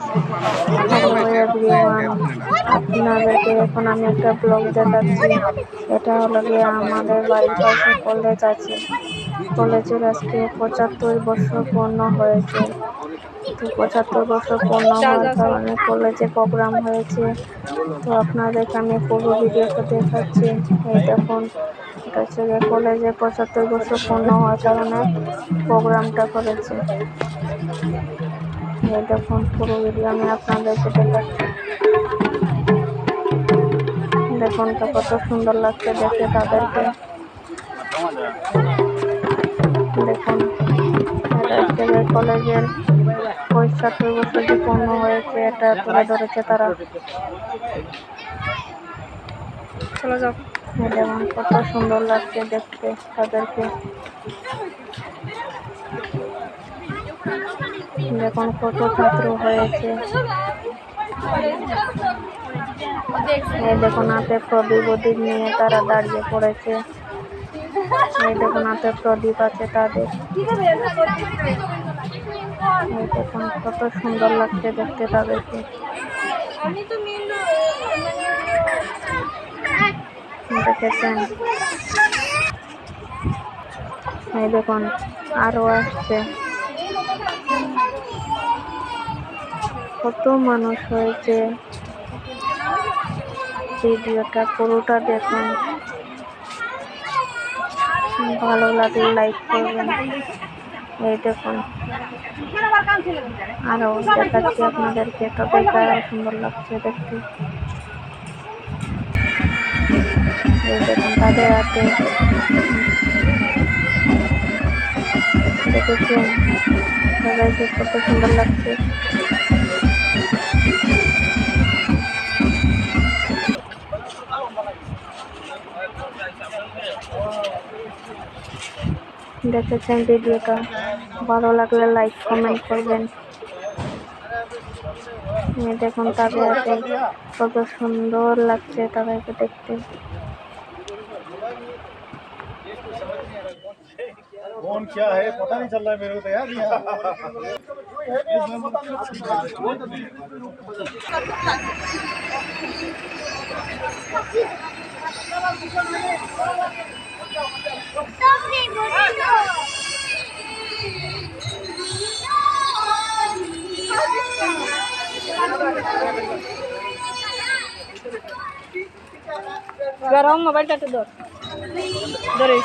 Hello everyone, আপনাদেরকে এখন আমি একটা ব্লগ দেখাচ্ছি। এটা হলো গিয়ে আমাদের বাড়ির পাশে কলেজ আছে। কলেজের আজকে ৭৫ বছর পূর্ণ হয়েছে। তো ৭৫ বছর পূর্ণ হওয়ার কারণে কলেজে প্রোগ্রাম হয়েছে। তো আপনাদেরকে আমি পুরো ভিডিওটা দেখাচ্ছি। এই দেখুন, এটা হচ্ছে গিয়ে কলেজে ৭৫ বছর পূর্ণ হওয়ার কারণে প্রোগ্রামটা করেছে। এই দেখুন, পুরো ভিডিও আমি আপনাদেরকে দেখাচ্ছি। দেখুন তো কত সুন্দর লাগছে দেখে তাদেরকে। দেখুন, এটা হচ্ছে কলেজের ৭৫ বছর যে পূর্ণ হয়েছে এটা তুলে ধরেছে তারা। দেখুন কত সুন্দর লাগছে দেখতে তাদেরকে। দেখুন কত ছাত্র হয়েছে। এই দেখুন হাতে প্রদীপ নিয়ে তারা দাঁড়িয়ে পড়েছে। এই দেখুন হাতে প্রদীপ আছে তাদের। এই দেখুন কত সুন্দর লাগছে দেখতে তাদেরকে। দেখেছেন? এই দেখুন আরো আসছে। কত মানুষ হয়েছে। ভিডিওটা পুরোটা দেখুন, ভালো লাগলে লাইক করবেন। এই দেখুন আরো দেখাচ্ছি আপনাদেরকে, তো দেখে আরো সুন্দর লাগছে দেখতে। এই দেখুন তাদের হাতে, দেখেছেন সবাইকে কত সুন্দর লাগছে। দেখেছেন ভিডিওটা, ভালো লাগলে লাইক কমেন্ট করবেন। দেখুন তাদের হাতে কত সুন্দর লাগছে তাদেরকে দেখতে। कौन क्या है पता नहीं चल रहा है मेरे को तो यार गरम मोबाइल टा दो दरे